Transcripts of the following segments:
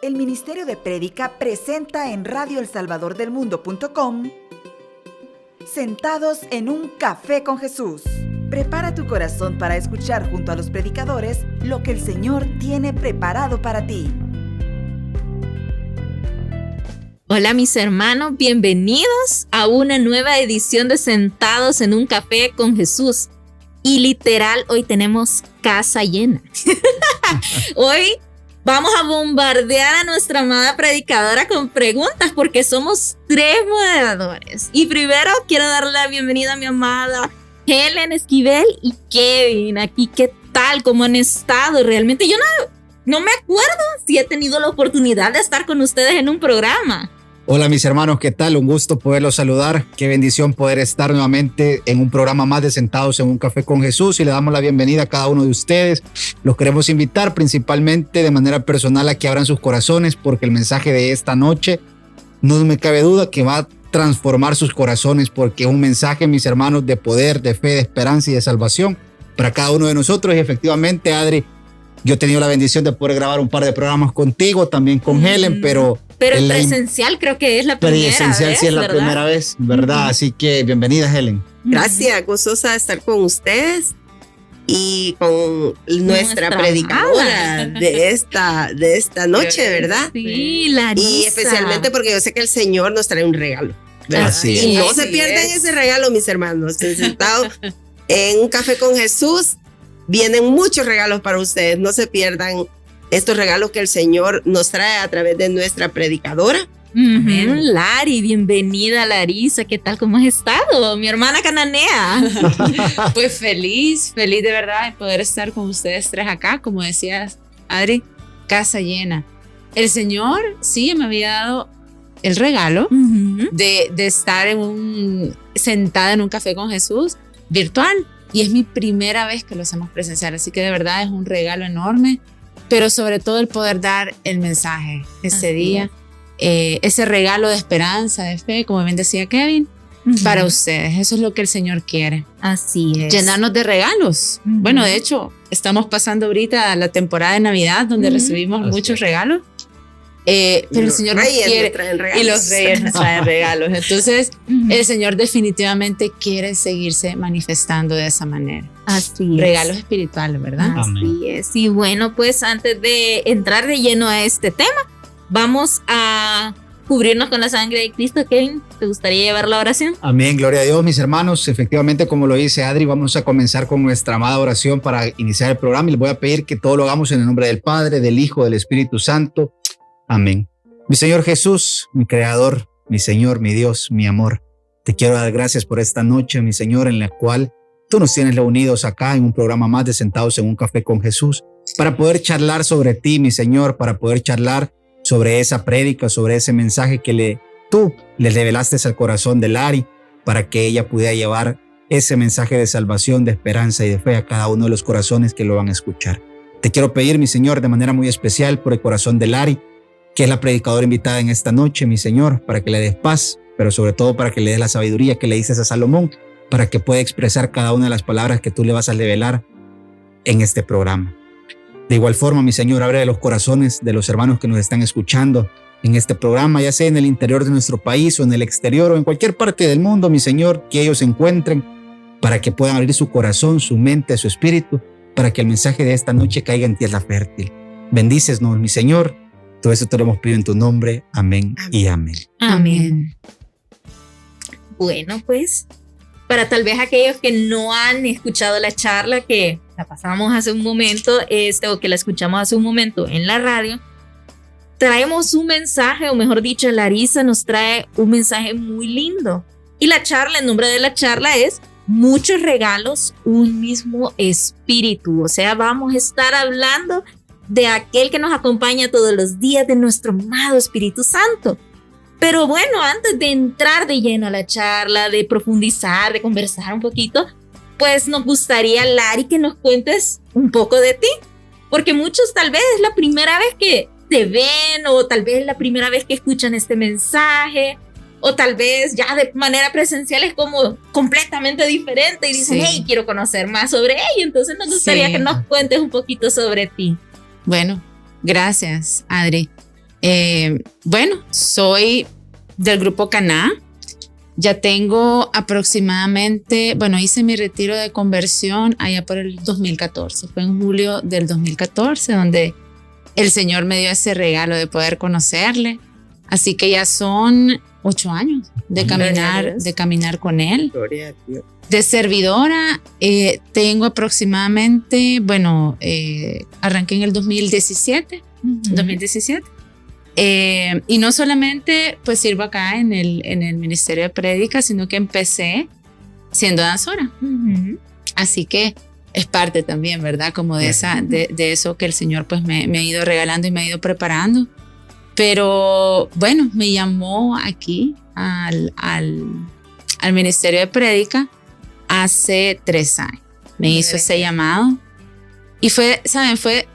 el Ministerio de Prédica presenta en radioelsalvadordelmundo.com Sentados en un Café con Jesús. Prepara tu corazón para escuchar junto a los predicadores lo que el Señor tiene preparado para ti. Hola mis hermanos, bienvenidos a una nueva edición de Sentados en un Café con Jesús. Y literal, hoy tenemos casa llena. Hoy vamos a bombardear a nuestra amada predicadora con preguntas porque somos 3 moderadores. Y primero quiero darle la bienvenida a mi amada Helen Esquivel y Kevin. Aquí, ¿qué tal? ¿Cómo han estado? Realmente yo no me acuerdo si he tenido la oportunidad de estar con ustedes en un programa. Hola mis hermanos, ¿qué tal? Un gusto poderlos saludar. Qué bendición poder estar nuevamente en un programa más de Sentados en un Café con Jesús y le damos la bienvenida a cada uno de ustedes. Los queremos invitar principalmente de manera personal a que abran sus corazones porque el mensaje de esta noche no me cabe duda que va a transformar sus corazones porque es un mensaje, mis hermanos, de poder, de fe, de esperanza y de salvación para cada uno de nosotros. Y efectivamente, Adri, yo he tenido la bendición de poder grabar un par de programas contigo, también con Helen, pero presencial creo que es la primera vez. Presencial sí es la ¿verdad? primera vez, ¿verdad? Así que bienvenida, Helen. Gracias, gozosa de estar con ustedes y con nuestra predicadora de esta noche, ¿verdad? Sí, Larisa. Y especialmente porque yo sé que el Señor nos trae un regalo, ¿verdad? Así y es. no se pierdan ese regalo, mis hermanos. Sentados en un café con Jesús, vienen muchos regalos para ustedes. No se pierdan estos regalos que el Señor nos trae a través de nuestra predicadora. Lari, bienvenida Larisa, ¿qué tal? ¿Cómo has estado? Mi hermana cananea. Pues feliz de verdad de poder estar con ustedes 3 acá, como decías, Adri, casa llena. El Señor sí me había dado el regalo de estar sentada en un café con Jesús virtual y es mi primera vez que lo hacemos presencial, así que de verdad es un regalo enorme, pero sobre todo el poder dar el mensaje ese día. Ese regalo de esperanza, de fe, como bien decía Kevin, para ustedes. Eso es lo que el Señor quiere. Así es. Llenarnos de regalos. Bueno, de hecho, estamos pasando ahorita la temporada de Navidad donde recibimos muchos regalos. Pero el Señor nos quiere. Y los reyes nos traen regalos. Entonces, el Señor definitivamente quiere seguirse manifestando de esa manera. Así es. Regalos espirituales, ¿verdad? Así es. Y bueno, pues antes de entrar de lleno a este tema, vamos a cubrirnos con la sangre de Cristo. Kevin, ¿te gustaría llevar la oración? Amén, gloria a Dios, mis hermanos. Efectivamente, como lo dice Adri, vamos a comenzar con nuestra amada oración para iniciar el programa y les voy a pedir que todo lo hagamos en el nombre del Padre, del Hijo, del Espíritu Santo. Amén. Mi Señor Jesús, mi Creador, mi Señor, mi Dios, mi amor, te quiero dar gracias por esta noche, mi Señor, en la cual tú nos tienes reunidos acá en un programa más de Sentados en un Café con Jesús para poder charlar sobre ti, mi Señor, para poder charlar sobre esa prédica, sobre ese mensaje que tú le revelaste al corazón de Lari para que ella pudiera llevar ese mensaje de salvación, de esperanza y de fe a cada uno de los corazones que lo van a escuchar. Te quiero pedir, mi Señor, de manera muy especial por el corazón de Lari, que es la predicadora invitada en esta noche, mi Señor, para que le des paz, pero sobre todo para que le des la sabiduría que le dices a Salomón, para que pueda expresar cada una de las palabras que tú le vas a revelar en este programa. De igual forma, mi Señor, abre los corazones de los hermanos que nos están escuchando en este programa, ya sea en el interior de nuestro país o en el exterior o en cualquier parte del mundo, mi Señor, que ellos se encuentren para que puedan abrir su corazón, su mente, su espíritu, para que el mensaje de esta noche caiga en tierra fértil. Bendícenos, mi Señor. Todo eso te lo hemos pedido en tu nombre. Amén y amén. Amén. Bueno, pues, para tal vez aquellos que no han escuchado la charla que la pasamos hace un momento, o que la escuchamos hace un momento en la radio, traemos un mensaje, o mejor dicho, Larisa nos trae un mensaje muy lindo. Y la charla, el nombre de la charla es Muchos regalos, un mismo espíritu. O sea, vamos a estar hablando de aquel que nos acompaña todos los días, de nuestro amado Espíritu Santo. Pero bueno, antes de entrar de lleno a la charla, de profundizar, de conversar un poquito, pues nos gustaría, Lari, que nos cuentes un poco de ti, porque muchos tal vez es la primera vez que te ven o tal vez es la primera vez que escuchan este mensaje o tal vez ya de manera presencial es como completamente diferente y dicen, hey, quiero conocer más sobre ella. Entonces nos gustaría que nos cuentes un poquito sobre ti. Bueno, gracias, Adri. Bueno, soy del grupo Caná. Ya tengo aproximadamente, bueno, hice mi retiro de conversión allá por el 2014. Fue en julio del 2014 donde el Señor me dio ese regalo de poder conocerle. Así que ya son 8 años de caminar con Él. Gloria a Dios. De servidora, tengo aproximadamente, bueno, arranqué en el 2017. Y no solamente pues sirvo acá en el Ministerio de Prédica, sino que empecé siendo danzora. Así que es parte también, ¿verdad? Como de eso que el Señor pues me ha ido regalando y me ha ido preparando. Pero bueno, me llamó aquí al Ministerio de Prédica hace 3 años. Me hizo ese llamado y fue, ¿saben? Fue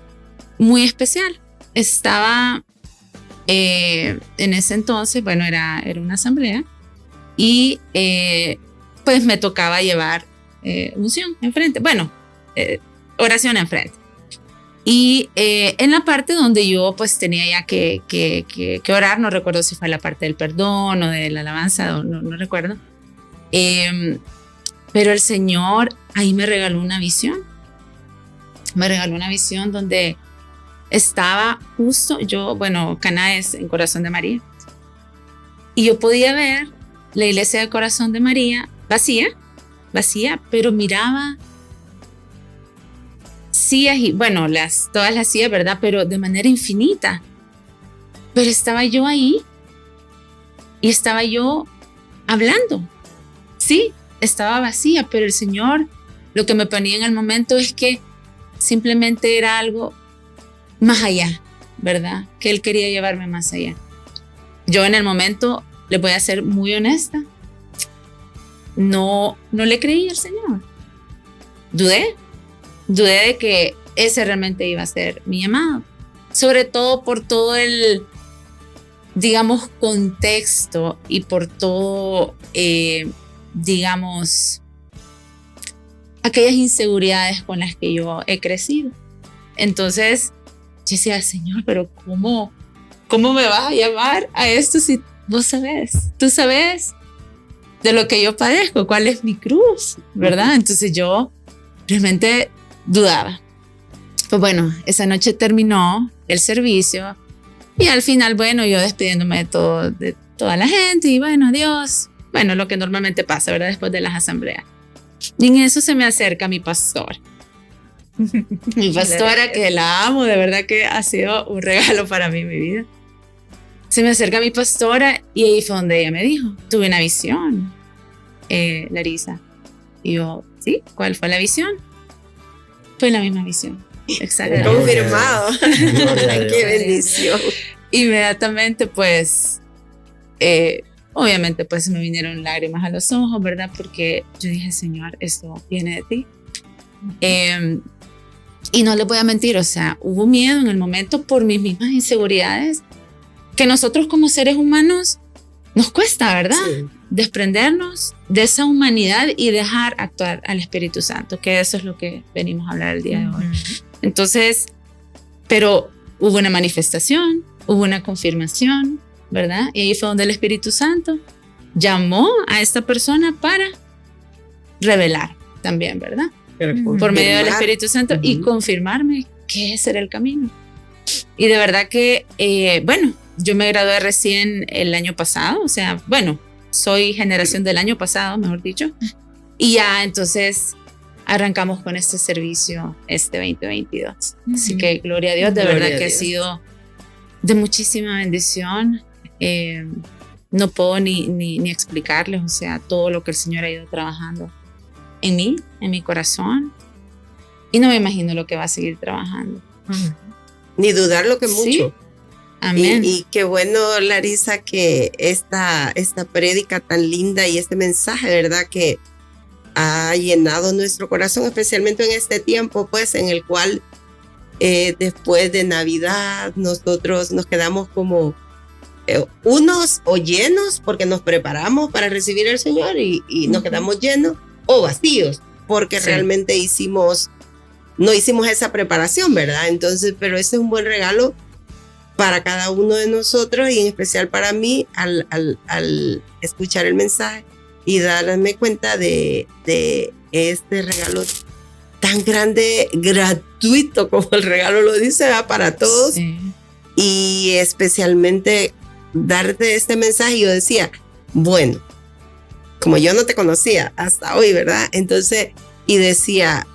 muy especial. Estaba en ese entonces, bueno, era una asamblea y pues me tocaba llevar unción enfrente, bueno, oración enfrente. Y en la parte donde yo pues tenía ya que orar, no recuerdo si fue la parte del perdón o de la alabanza, no recuerdo. Pero el Señor ahí me regaló una visión. Me regaló una visión donde estaba justo yo, bueno, Caná es en Corazón de María. Y yo podía ver la iglesia de Corazón de María vacía, pero miraba sillas y, bueno, todas las sillas, ¿verdad? Pero de manera infinita. Pero estaba yo ahí y estaba yo hablando. Sí, estaba vacía, pero el Señor lo que me ponía en el momento es que simplemente era algo más allá, ¿verdad? Que Él quería llevarme más allá. Yo en el momento, les voy a ser muy honesta, no le creí al Señor. Dudé de que ese realmente iba a ser mi llamado. Sobre todo por todo el, digamos, contexto y por todo, digamos, aquellas inseguridades con las que yo he crecido. Entonces, yo decía, Señor, pero ¿cómo me vas a llamar a esto si vos sabés? Tú sabés de lo que yo padezco, cuál es mi cruz, ¿verdad? Entonces yo realmente dudaba. Pues bueno, esa noche terminó el servicio y al final, bueno, yo despidiéndome de toda la gente y bueno, adiós. Bueno, lo que normalmente pasa, ¿verdad? Después de las asambleas. Y en eso se me acerca mi pastor. Mi pastora, que la amo, de verdad que ha sido un regalo para mí en mi vida. Se me acerca mi pastora y ahí fue donde ella me dijo, tuve una visión, Larisa. Y yo, ¿sí? ¿Cuál fue la visión? Fue la misma visión. Exactamente. Confirmado. Qué bendición. Inmediatamente, pues, obviamente, pues me vinieron lágrimas a los ojos, ¿verdad? Porque yo dije, Señor, esto viene de ti. Y no les voy a mentir, o sea, hubo miedo en el momento por mis mismas inseguridades que nosotros como seres humanos nos cuesta, ¿verdad? Sí. Desprendernos de esa humanidad y dejar actuar al Espíritu Santo, que eso es lo que venimos a hablar el día de hoy. Entonces, pero hubo una manifestación, hubo una confirmación, ¿verdad? Y ahí fue donde el Espíritu Santo llamó a esta persona para revelar también, ¿verdad? Por medio del Espíritu Santo y confirmarme que ese era el camino. Y de verdad que, bueno, yo me gradué recién el año pasado, o sea, bueno, soy generación del año pasado, mejor dicho, y ya entonces arrancamos con este servicio este 2022. Así que gloria a Dios, de verdad que ha sido de muchísima bendición. No puedo ni explicarles, o sea, todo lo que el Señor ha ido trabajando en mí, en mi corazón, y no me imagino lo que va a seguir trabajando. Ni dudar lo que mucho. Sí. Amén. Y qué bueno, Larisa, que esta prédica tan linda y este mensaje, ¿verdad? Que ha llenado nuestro corazón, especialmente en este tiempo, pues, en el cual después de Navidad nosotros nos quedamos como unos o llenos porque nos preparamos para recibir al Señor y nos quedamos llenos o vacíos porque realmente no hicimos esa preparación, ¿verdad? Entonces, pero ese es un buen regalo para cada uno de nosotros y en especial para mí al escuchar el mensaje y darme cuenta de este regalo tan grande, gratuito como el regalo lo dice, ¿verdad? Para todos. Sí. Y especialmente darte este mensaje. Yo decía, bueno, como yo no te conocía hasta hoy, ¿verdad? Entonces, y decía,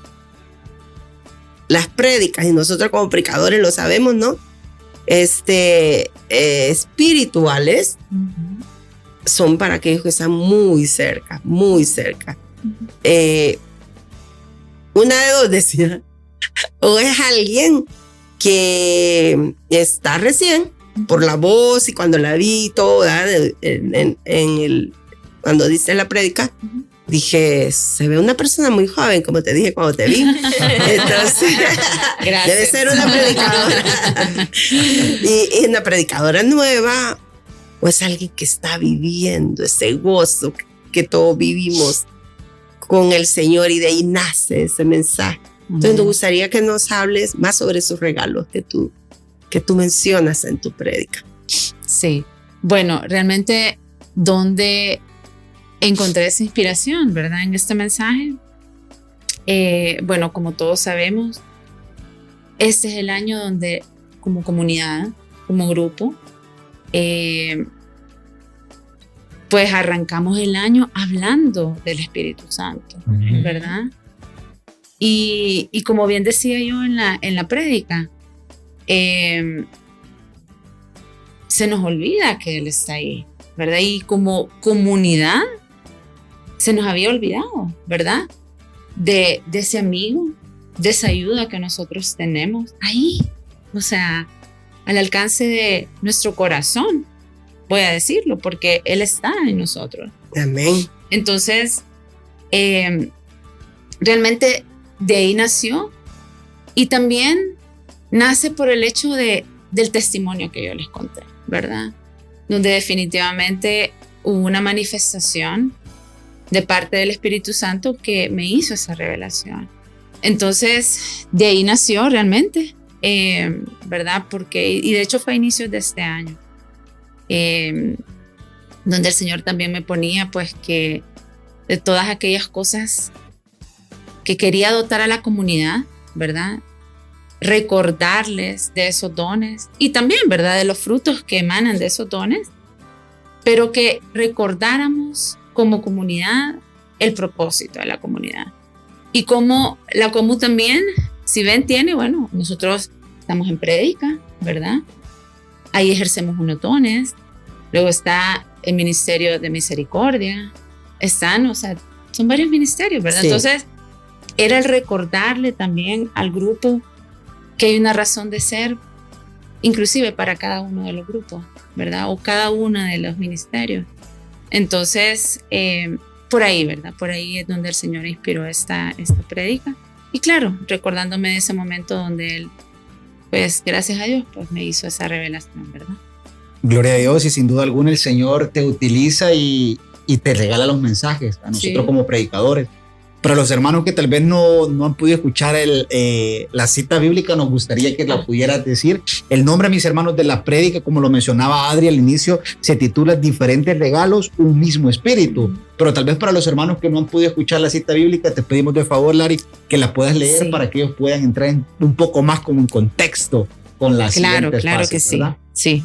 las prédicas, y nosotros como predicadores lo sabemos, ¿no? Espirituales son para aquellos que están muy cerca, muy cerca. Una de dos decía, o es alguien que está recién por la voz y cuando la vi toda cuando dice la prédica, dije, se ve una persona muy joven, como te dije cuando te vi. Entonces, debe ser una predicadora. y una predicadora nueva, o es alguien que está viviendo ese gozo que todos vivimos con el Señor y de ahí nace ese mensaje. Entonces, nos gustaría que nos hables más sobre esos regalos que tú mencionas en tu prédica. Sí, bueno, realmente, ¿dónde encontré esa inspiración, verdad, en este mensaje? Bueno, como todos sabemos, este es el año donde como comunidad, como grupo, pues arrancamos el año hablando del Espíritu Santo, ¿verdad? Y como bien decía yo en la prédica, se nos olvida que Él está ahí, ¿verdad? Y como comunidad se nos había olvidado, ¿verdad? De ese amigo, de esa ayuda que nosotros tenemos ahí, o sea, al alcance de nuestro corazón, voy a decirlo, porque Él está en nosotros. Amén. Entonces, realmente de ahí nació, y también nace por el hecho del testimonio que yo les conté, ¿verdad? Donde definitivamente hubo una manifestación de parte del Espíritu Santo que me hizo esa revelación. Entonces, de ahí nació realmente, ¿verdad? Y de hecho fue a inicios de este año, donde el Señor también me ponía, pues, que de todas aquellas cosas que quería dotar a la comunidad, ¿verdad? Recordarles de esos dones y también, ¿verdad?, de los frutos que emanan de esos dones, pero que recordáramos como comunidad el propósito de la comunidad. Y como la común también, si ven, tiene, bueno, nosotros estamos en prédica, ¿verdad? Ahí ejercemos unos dones. Luego está el ministerio de misericordia. Están, o sea, son varios ministerios, ¿verdad? Sí. Entonces, era el recordarle también al grupo que hay una razón de ser, inclusive para cada uno de los grupos, ¿verdad? O cada uno de los ministerios. Entonces, por ahí, ¿verdad? Por ahí es donde el Señor inspiró esta prédica. Y claro, recordándome de ese momento donde Él, pues, gracias a Dios, pues me hizo esa revelación, ¿verdad? Gloria a Dios, y sin duda alguna el Señor te utiliza y te regala los mensajes a nosotros como predicadores. Para los hermanos que tal vez no han podido escuchar la cita bíblica, nos gustaría que la pudieras decir. El nombre, mis hermanos, de la prédica, como lo mencionaba Adri al inicio, se titula Diferentes regalos, un mismo espíritu. Pero tal vez para los hermanos que no han podido escuchar la cita bíblica, te pedimos de favor, Lari, que la puedas leer para que ellos puedan entrar un poco más como en contexto con las siguientes Claro fases, que ¿verdad? sí.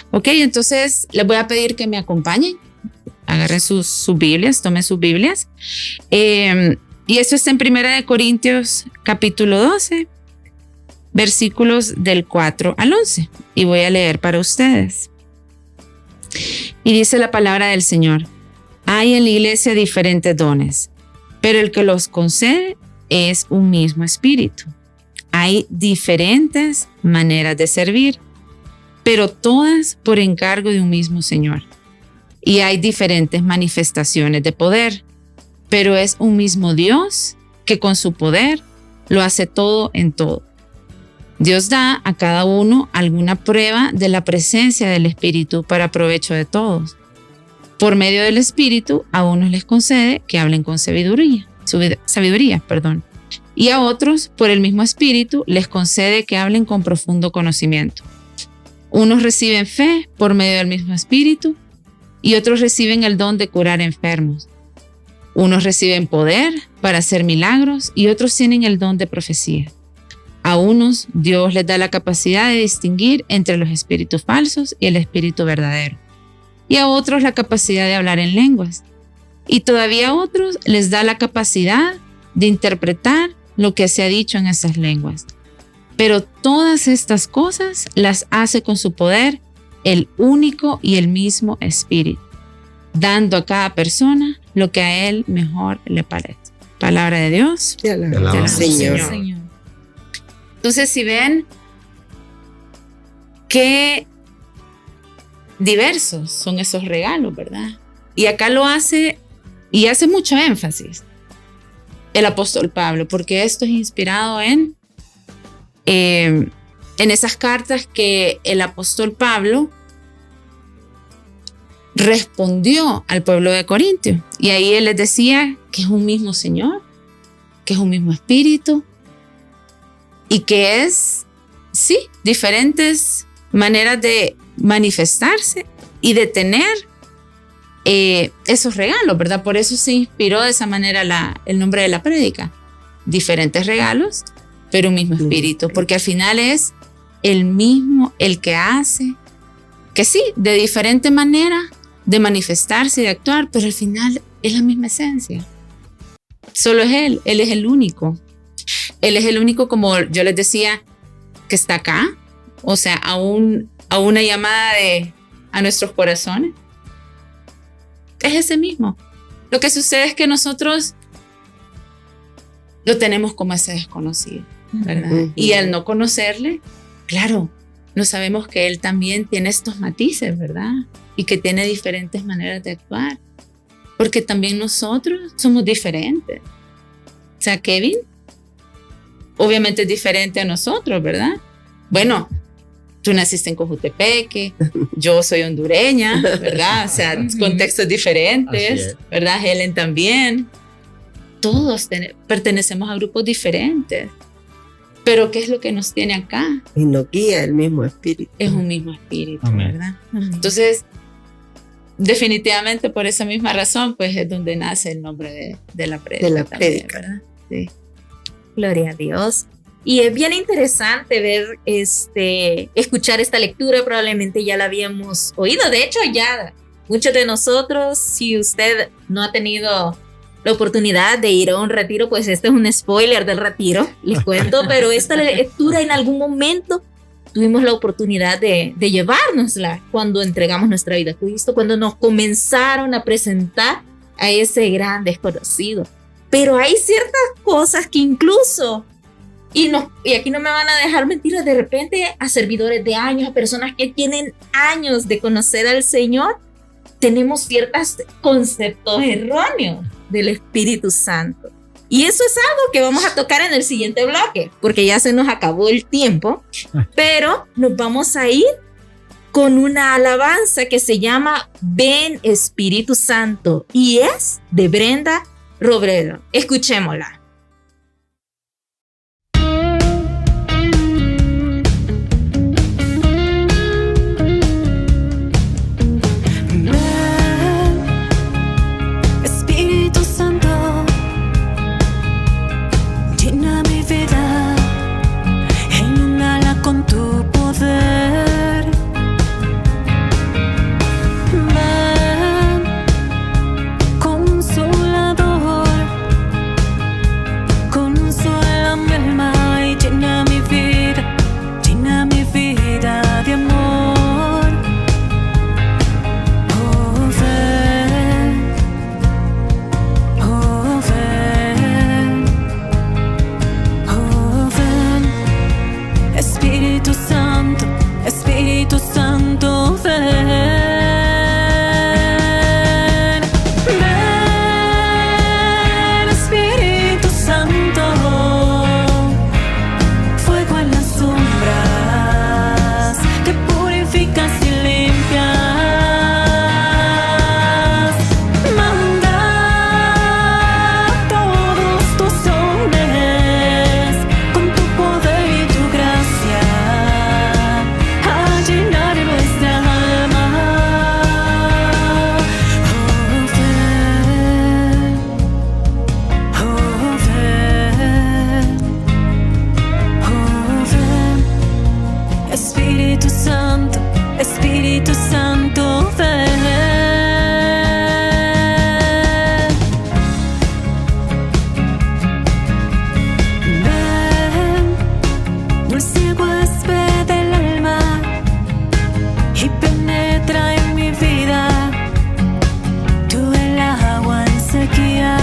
Ok, entonces les voy a pedir que me acompañen. Agarren sus Biblias, tomen sus Biblias. Y eso está en 1 Corintios capítulo 12, versículos del 4 al 11. Y voy a leer para ustedes. Y dice la palabra del Señor: hay en la iglesia diferentes dones, pero el que los concede es un mismo espíritu. Hay diferentes maneras de servir, pero todas por encargo de un mismo Señor. Y hay diferentes manifestaciones de poder, pero es un mismo Dios que con su poder lo hace todo en todo. Dios da a cada uno alguna prueba de la presencia del Espíritu para provecho de todos. Por medio del Espíritu, a unos les concede que hablen con sabiduría, y a otros, por el mismo Espíritu, les concede que hablen con profundo conocimiento. Unos reciben fe por medio del mismo Espíritu y otros reciben el don de curar enfermos. Unos reciben poder para hacer milagros y otros tienen el don de profecía. A unos Dios les da la capacidad de distinguir entre los espíritus falsos y el espíritu verdadero. Y a otros la capacidad de hablar en lenguas. Y todavía a otros les da la capacidad de interpretar lo que se ha dicho en esas lenguas. Pero todas estas cosas las hace con su poder el único y el mismo Espíritu, dando a cada persona lo que a él mejor le parece. Palabra de Dios. Te alabamos, Señor. Entonces, si ven qué diversos son esos regalos, ¿verdad? Y acá lo hace, y hace mucho énfasis el apóstol Pablo, porque esto es inspirado en esas cartas que el apóstol Pablo respondió al pueblo de Corintio. Y ahí él les decía que es un mismo Señor, que es un mismo Espíritu y que es, sí, diferentes maneras de manifestarse y de tener esos regalos, ¿verdad? Por eso se inspiró de esa manera el nombre de la prédica. Diferentes regalos, pero un mismo Espíritu, porque al final es el mismo el que hace, que sí, de diferente manera de manifestarse y de actuar, pero al final es la misma esencia. Solo es Él es el único. Él es el único, como yo les decía, que está acá, o sea, a una llamada a nuestros corazones. Es ese mismo. Lo que sucede es que nosotros lo tenemos como ese desconocido, ¿verdad? Uh-huh. Y al no conocerle, claro, no sabemos que Él también tiene estos matices, ¿verdad? Y que tiene diferentes maneras de actuar. Porque también nosotros somos diferentes. O sea, Kevin, obviamente es diferente a nosotros, ¿verdad? Bueno, tú naciste en Cojutepeque, yo soy hondureña, ¿verdad? O sea, contextos diferentes, ¿verdad? Helen también. Todos pertenecemos a grupos diferentes. Pero ¿qué es lo que nos tiene acá? Y nos guía el mismo Espíritu. Es un mismo Espíritu, ¿verdad? Entonces, definitivamente por esa misma razón, pues es donde nace el nombre de la prédica. De la prédica. ¿Verdad? Sí. Gloria a Dios. Y es bien interesante ver, escuchar esta lectura. Probablemente ya la habíamos oído. De hecho, ya muchos de nosotros, si usted no ha tenido la oportunidad de ir a un retiro, pues este es un spoiler del retiro, les cuento, pero esta lectura en algún momento tuvimos la oportunidad de llevárnosla cuando entregamos nuestra vida a Cristo, cuando nos comenzaron a presentar a ese gran desconocido. Pero hay ciertas cosas que incluso, y aquí no me van a dejar mentir, de repente a servidores de años, a personas que tienen años de conocer al Señor, tenemos ciertos conceptos erróneos del Espíritu Santo. Y eso es algo que vamos a tocar en el siguiente bloque, porque ya se nos acabó el tiempo, pero nos vamos a ir con una alabanza que se llama Ven Espíritu Santo y es de Brenda Robredo. Escuchémosla. Espíritu Santo, Espíritu Santo, ven. Ven, dulce huésped del alma, y penetra en mi vida, tú el agua en sequía.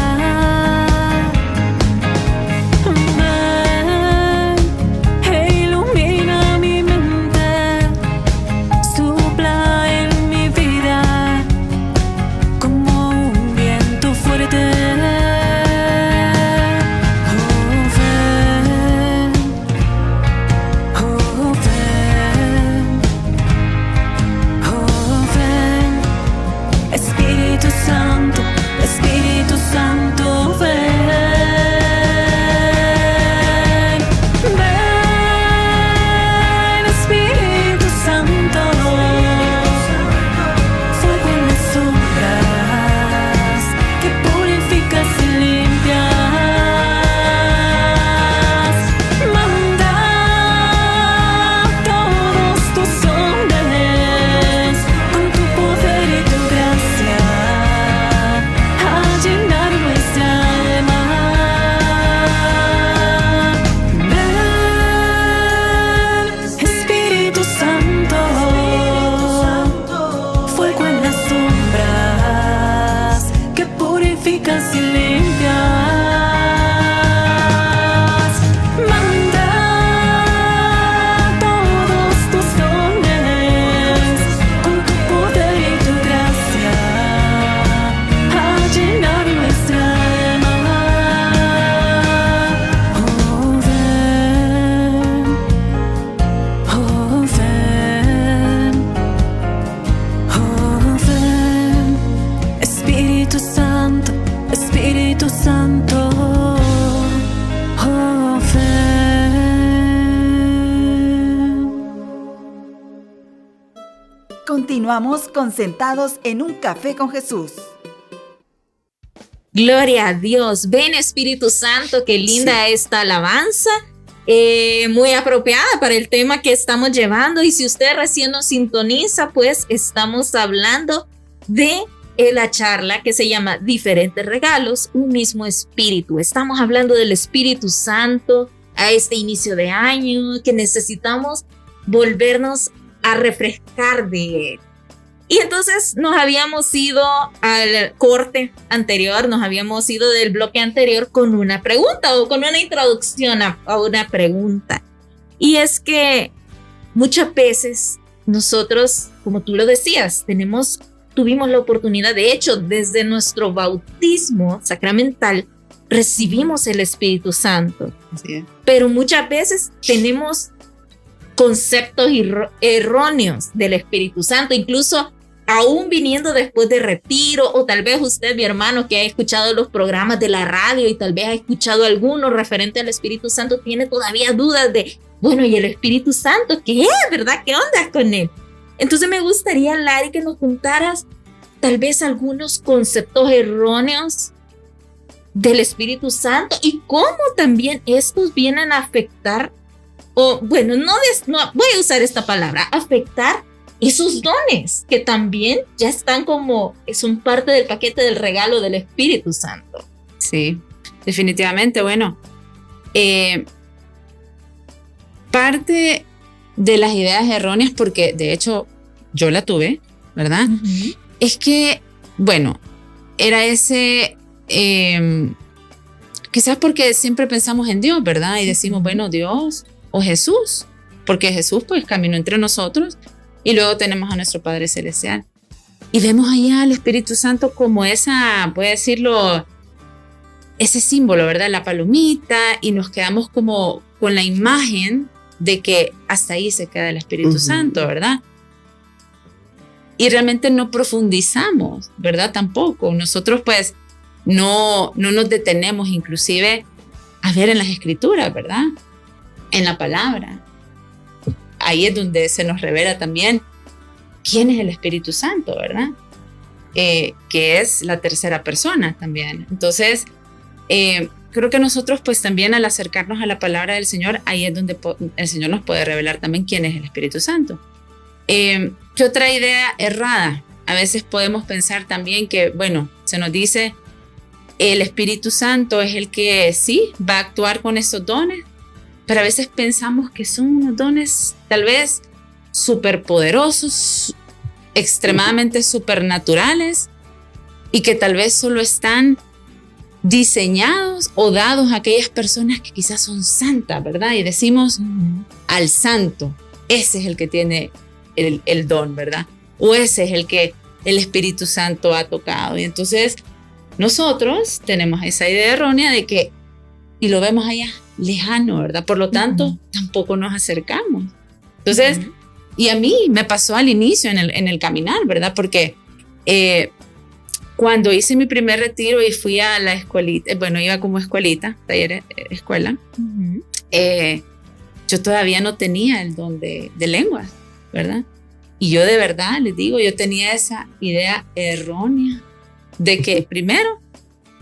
Continuamos con Sentados en un Café con Jesús. Gloria a Dios. Ven, Espíritu Santo, qué linda esta alabanza. Muy apropiada para el tema que estamos llevando. Y si usted recién nos sintoniza, pues estamos hablando de la charla que se llama Diferentes Regalos, un mismo espíritu. Estamos hablando del Espíritu Santo a este inicio de año, que necesitamos volvernos a refrescar de él. Y entonces nos habíamos ido al corte anterior, nos habíamos ido del bloque anterior con una pregunta o con una introducción a una pregunta. Y es que muchas veces nosotros, como tú lo decías, tuvimos la oportunidad, de hecho, desde nuestro bautismo sacramental, recibimos el Espíritu Santo. Sí. Pero muchas veces tenemos conceptos erróneos del Espíritu Santo, incluso aún viniendo después de retiro, o tal vez usted, mi hermano, que ha escuchado los programas de la radio y tal vez ha escuchado algunos referente al Espíritu Santo, tiene todavía dudas de, bueno, ¿y el Espíritu Santo qué es, verdad? ¿Qué onda con él? Entonces me gustaría, Lari, que nos contaras tal vez algunos conceptos erróneos del Espíritu Santo y cómo también estos vienen a afectar, o bueno, no voy a usar esta palabra, afectar esos dones que también ya están son parte del paquete del regalo del Espíritu Santo. Sí, definitivamente. Bueno, parte de las ideas erróneas, porque de hecho yo la tuve, ¿verdad? Uh-huh. Es que, bueno, era ese, quizás porque siempre pensamos en Dios, ¿verdad? Y decimos, bueno, Dios o Jesús, porque Jesús pues caminó entre nosotros y luego tenemos a nuestro Padre Celestial. Y vemos allá al Espíritu Santo como esa, puede decirlo, ese símbolo, ¿verdad? La palomita, y nos quedamos como con la imagen de que hasta ahí se queda el Espíritu uh-huh. Santo, ¿verdad? Y realmente no profundizamos, ¿verdad? Tampoco. Nosotros pues no nos detenemos inclusive a ver en las Escrituras, ¿verdad? En la palabra. Ahí es donde se nos revela también quién es el Espíritu Santo, ¿verdad? Que es la tercera persona también. Entonces, creo que nosotros pues también al acercarnos a la palabra del Señor, ahí es donde el Señor nos puede revelar también quién es el Espíritu Santo. ¿Qué otra idea errada? A veces podemos pensar también que, bueno, se nos dice el Espíritu Santo es el que sí va a actuar con esos dones, pero a veces pensamos que son unos dones tal vez superpoderosos, extremadamente supernaturales y que tal vez solo están diseñados o dados a aquellas personas que quizás son santas, ¿verdad? Y decimos al santo, ese es el que tiene el don, ¿verdad? O ese es el que el Espíritu Santo ha tocado. Y entonces nosotros tenemos esa idea errónea de que, y lo vemos allá lejano, ¿verdad? Por lo tanto, tampoco nos acercamos. Entonces, y a mí me pasó al inicio en el caminar, ¿verdad? Porque cuando hice mi primer retiro y fui a la escuelita, bueno, iba como escuelita, taller, escuela, yo todavía no tenía el don de lenguas, ¿verdad? Y yo de verdad, les digo, yo tenía esa idea errónea de que primero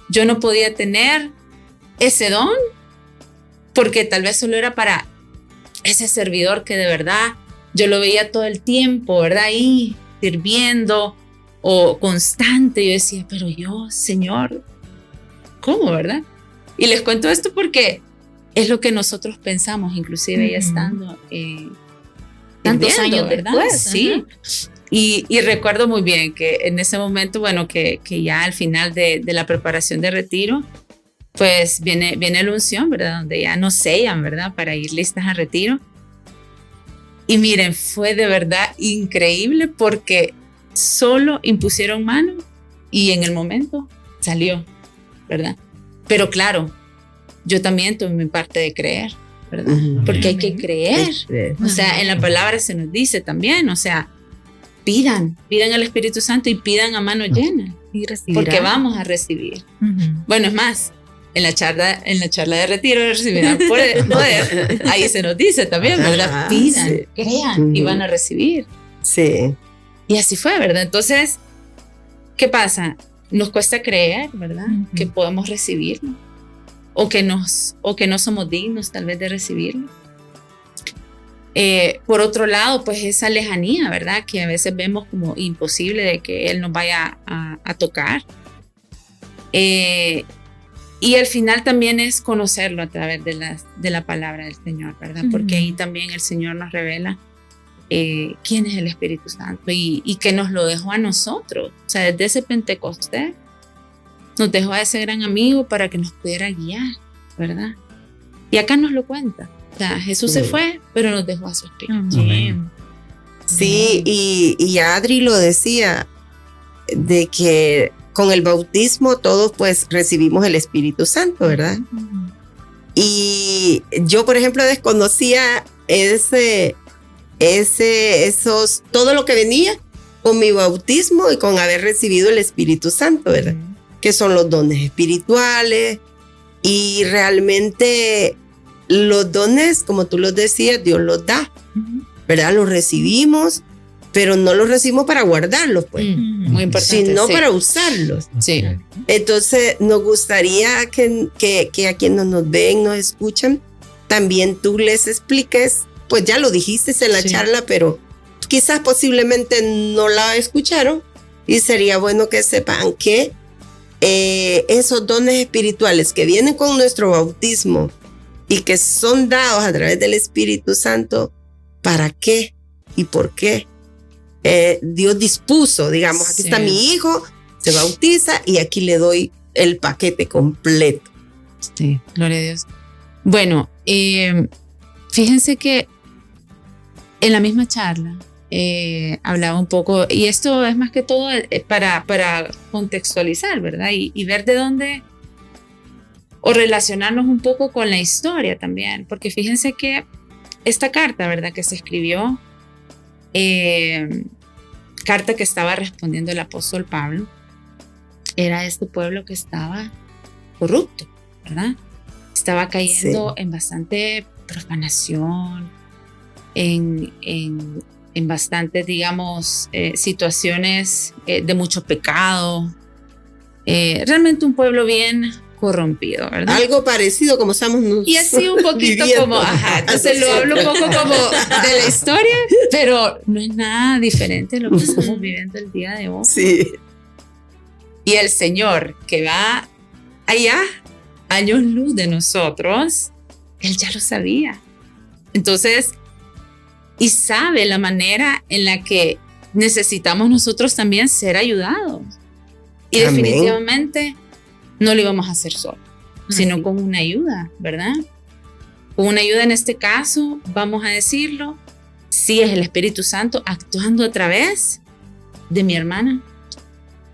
yo no podía tener ese don porque tal vez solo era para ese servidor que de verdad yo lo veía todo el tiempo, ¿verdad? Ahí sirviendo o constante. Yo decía, pero yo, Señor, ¿cómo, verdad? Y les cuento esto porque es lo que nosotros pensamos, inclusive ya estando tantos años, ¿verdad? Después, sí. Y recuerdo muy bien que en ese momento, bueno, que ya al final de la preparación de retiro, pues viene la unción, ¿verdad? Donde ya nos sellan, ¿verdad? Para ir listas a retiro. Y miren, fue de verdad increíble porque solo impusieron mano y en el momento salió, ¿verdad? Pero claro, yo también tuve mi parte de creer, ¿verdad? Porque hay que creer. O sea, en la palabra se nos dice también, o sea, pidan al Espíritu Santo y pidan a mano llena. Y recibirán. Porque vamos a recibir. Bueno, es más, en la charla de retiro recibirán poder. Ahí se nos dice también, ¿verdad? Pidan, crean y van a recibir. Sí. Y así fue, ¿verdad? Entonces, ¿qué pasa? Nos cuesta creer, ¿verdad? Que podemos recibirlo. O que no somos dignos tal vez de recibirlo. Por otro lado, pues esa lejanía, ¿verdad? Que a veces vemos como imposible de que Él nos vaya a tocar. Y al final también es conocerlo a través de la palabra del Señor, ¿verdad? Porque ahí también el Señor nos revela quién es el Espíritu Santo y que nos lo dejó a nosotros. O sea, desde ese Pentecostés nos dejó a ese gran amigo para que nos pudiera guiar, ¿verdad? Y acá nos lo cuenta. O sea, Jesús se fue, pero nos dejó a su Espíritu. Amén. Sí, y Adri lo decía, de que con el bautismo todos pues recibimos el Espíritu Santo, ¿verdad? Y yo, por ejemplo, desconocía todo lo que venía con mi bautismo y con haber recibido el Espíritu Santo, ¿verdad? Que son los dones espirituales y realmente los dones, como tú los decías, Dios los da, ¿verdad? Los recibimos, pero no los recibimos para guardarlos, pues, Muy importante, sino sí. para usarlos. Sí. Entonces, nos gustaría que a quienes nos ven, nos escuchan, también tú les expliques, pues ya lo dijiste en la charla, pero quizás posiblemente no la escucharon y sería bueno que sepan que esos dones espirituales que vienen con nuestro bautismo y que son dados a través del Espíritu Santo, ¿para qué y por qué? Dios dispuso, digamos, aquí está mi hijo, se bautiza y aquí le doy el paquete completo. Sí, gloria a Dios. Bueno, fíjense que en la misma charla hablaba un poco, y esto es más que todo para contextualizar, ¿verdad? Y ver de dónde, o relacionarnos un poco con la historia también, porque fíjense que esta carta, ¿verdad? Que se escribió, carta que estaba respondiendo el apóstol Pablo, era este pueblo que estaba corrupto, ¿verdad? Estaba cayendo en bastante profanación, en bastantes, digamos, situaciones de mucho pecado. Realmente un pueblo bien corrompido, ¿verdad? Algo parecido como estamos nosotros. Y así un poquito viviendo. como, ajá, entonces lo hablo un poco como de la historia, pero no es nada diferente de lo que estamos viviendo el día de hoy. Sí. Y el Señor que va allá, años luz de nosotros, Él ya lo sabía. Entonces, y sabe la manera en la que necesitamos nosotros también ser ayudados. Y Amén. definitivamente no lo íbamos a hacer solo, sino Así. con una ayuda, ¿verdad? Con una ayuda en este caso, vamos a decirlo, sí es el Espíritu Santo actuando a través de mi hermana,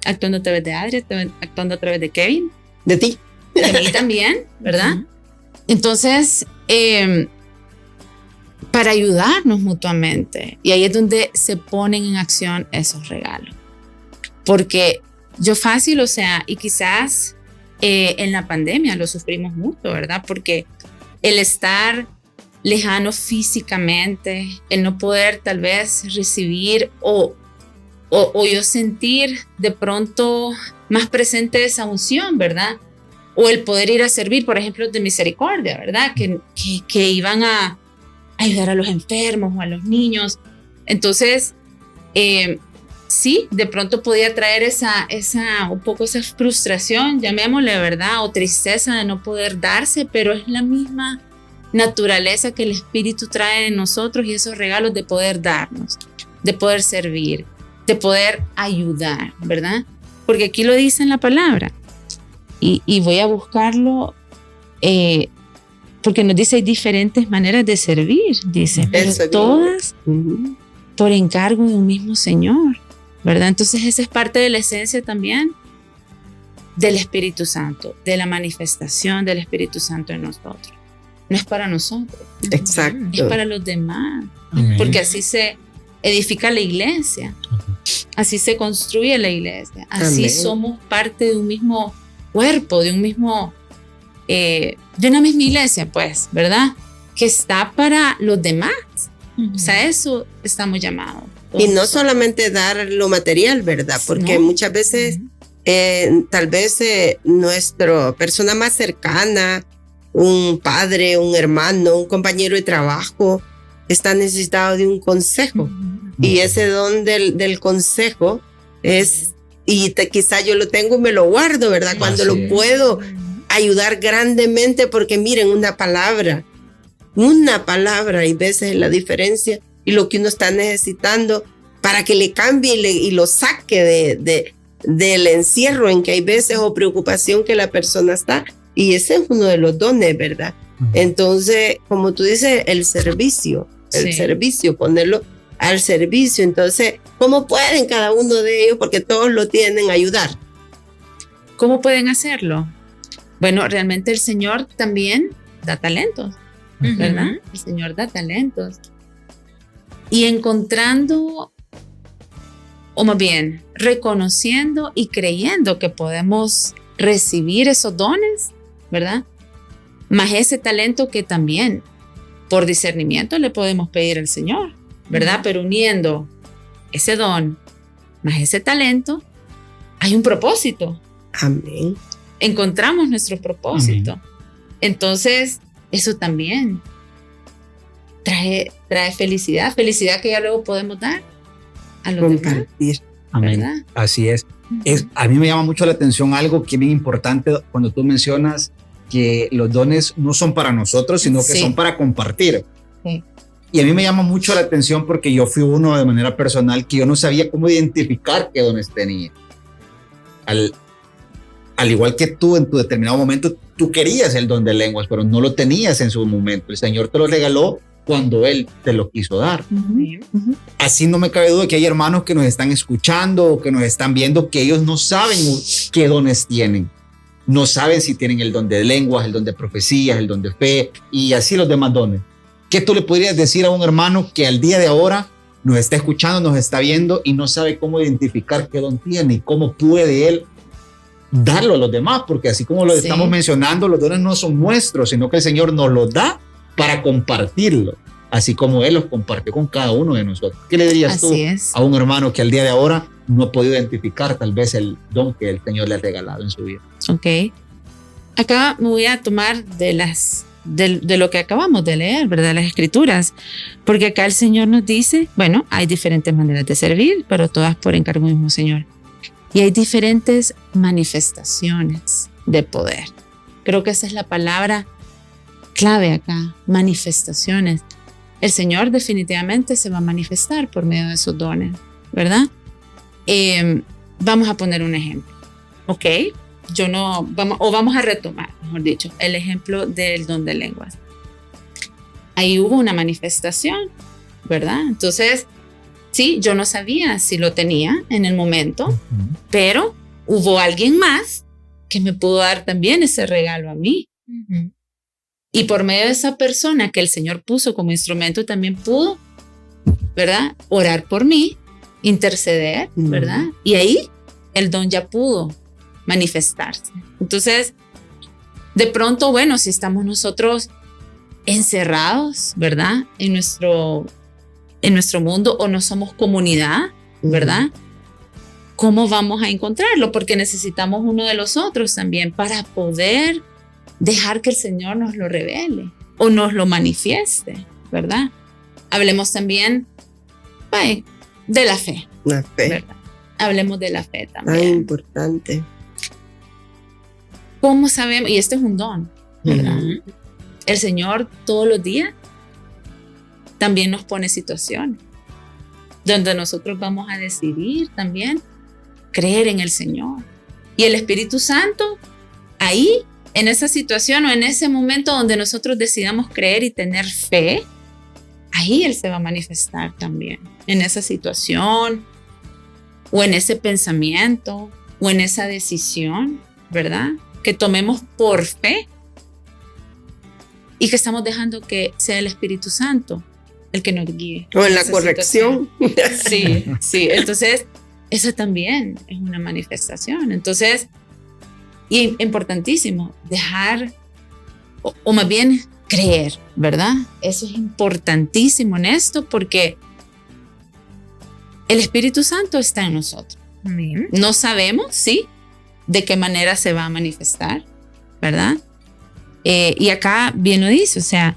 actuando a través de Adri, actuando a través de Kevin, De ti. de mí también, ¿verdad? Ujú. Entonces, para ayudarnos mutuamente. Y ahí es donde se ponen en acción esos regalos. Porque yo fácil, o sea, y quizás en la pandemia lo sufrimos mucho, ¿verdad? Porque el estar lejano físicamente, el no poder tal vez recibir o yo sentir de pronto más presente esa unción, ¿verdad? O el poder ir a servir, por ejemplo, de misericordia, ¿verdad? Que iban a ayudar a los enfermos o a los niños. Entonces, sí, de pronto podía traer un poco esa frustración, llamémosle, ¿verdad? O tristeza de no poder darse, pero es la misma naturaleza que el Espíritu trae en nosotros y esos regalos de poder darnos, de poder servir, de poder ayudar, ¿verdad? Porque aquí lo dice en la palabra. Y voy a buscarlo porque nos dice hay diferentes maneras de servir, dice, pero Eso, todas Ujú. por encargo de un mismo Señor, ¿verdad? Entonces esa es parte de la esencia también del Espíritu Santo, de la manifestación del Espíritu Santo en nosotros. No es para nosotros, Exacto. es para los demás, Amén. porque así se edifica la iglesia, así se construye la iglesia, así Amén. somos parte de un mismo cuerpo, de un mismo, de una misma iglesia, pues, ¿verdad? Que está para los demás. O sea, eso estamos llamados. Y no solamente dar lo material, ¿verdad? Porque No. muchas veces, tal vez nuestra persona más cercana, un padre, un hermano, un compañero de trabajo, está necesitado de un consejo. Y ese don del consejo es, quizá yo lo tengo y me lo guardo, ¿verdad? Cuando Así lo es. puedo ayudar grandemente, porque miren, una palabra, y veces la diferencia y lo que uno está necesitando para que le cambie y lo saque del encierro en que hay veces o preocupación que la persona está. Y ese es uno de los dones, ¿verdad? Entonces, como tú dices, el servicio, ponerlo al servicio. Entonces, ¿cómo pueden cada uno de ellos? Porque todos lo tienen, ayudar. ¿Cómo pueden hacerlo? Bueno, realmente el Señor también da talentos, ¿verdad? El Señor da talentos. Y encontrando, o más bien, reconociendo y creyendo que podemos recibir esos dones, ¿verdad? Más ese talento que también por discernimiento le podemos pedir al Señor, ¿verdad? Pero uniendo ese don más ese talento, hay un propósito. Amén. Encontramos nuestro propósito. Entonces, eso también trae felicidad que ya luego podemos dar a los demás, Compartir. Amén. ¿verdad? Así es. A mí me llama mucho la atención algo que es bien importante cuando tú mencionas que los dones no son para nosotros, sino que Sí. son para compartir. Sí. Y a mí me llama mucho la atención porque yo fui uno de manera personal que yo no sabía cómo identificar qué dones tenía. Al igual que tú en tu determinado momento, tú querías el don de lenguas, pero no lo tenías en su momento. El Señor te lo regaló cuando Él te lo quiso dar. Así no me cabe duda que hay hermanos que nos están escuchando o que nos están viendo que ellos no saben qué dones tienen. No saben si tienen el don de lenguas, el don de profecías, el don de fe y así los demás dones. ¿Qué tú le podrías decir a un hermano que al día de ahora nos está escuchando, nos está viendo y no sabe cómo identificar qué don tiene y cómo puede él darlo a los demás? Porque así como lo Sí. estamos mencionando, los dones no son nuestros, sino que el Señor nos los da para compartirlo, así como Él los compartió con cada uno de nosotros. ¿Qué le dirías tú Así es. a un hermano que al día de ahora no ha podido identificar tal vez el don que el Señor le ha regalado en su vida? Ok. acá me voy a tomar de lo que acabamos de leer, ¿verdad? Las escrituras, porque acá el Señor nos dice, bueno, hay diferentes maneras de servir, pero todas por encargo del mismo Señor. Y hay diferentes manifestaciones de poder. Creo que esa es la palabra clave acá, manifestaciones. El Señor definitivamente se va a manifestar por medio de sus dones, ¿verdad? Vamos a poner un ejemplo, ¿ok? Vamos a retomar, mejor dicho, el ejemplo del don de lenguas. Ahí hubo una manifestación, ¿verdad? Entonces, sí, yo no sabía si lo tenía en el momento, pero hubo alguien más que me pudo dar también ese regalo a mí. Y por medio de esa persona que el Señor puso como instrumento, también pudo, ¿verdad? Orar por mí, interceder, ¿verdad? Y ahí el don ya pudo manifestarse. Entonces, de pronto, bueno, si estamos nosotros encerrados, ¿verdad? En nuestro mundo, o no somos comunidad, ¿verdad? ¿Cómo vamos a encontrarlo? Porque necesitamos uno de los otros también para poder dejar que el Señor nos lo revele o nos lo manifieste, ¿verdad? Hablemos también de la fe. La fe. ¿Verdad? Hablemos de la fe también. Tan importante. ¿Cómo sabemos? Y este es un don, ¿verdad? El Señor todos los días también nos pone situaciones donde nosotros vamos a decidir también creer en el Señor. Y el Espíritu Santo, ahí, en esa situación o en ese momento donde nosotros decidamos creer y tener fe, ahí Él se va a manifestar también, en esa situación, o en ese pensamiento, o en esa decisión, ¿verdad? Que tomemos por fe y que estamos dejando que sea el Espíritu Santo el que nos guíe. O en la corrección. Sí, sí. Entonces, eso también es una manifestación. Entonces, y importantísimo, dejar, o más bien creer, ¿verdad? Eso es importantísimo en esto, porque el Espíritu Santo está en nosotros. Amén. No sabemos, sí, de qué manera se va a manifestar, ¿verdad? Y acá bien lo dice, o sea,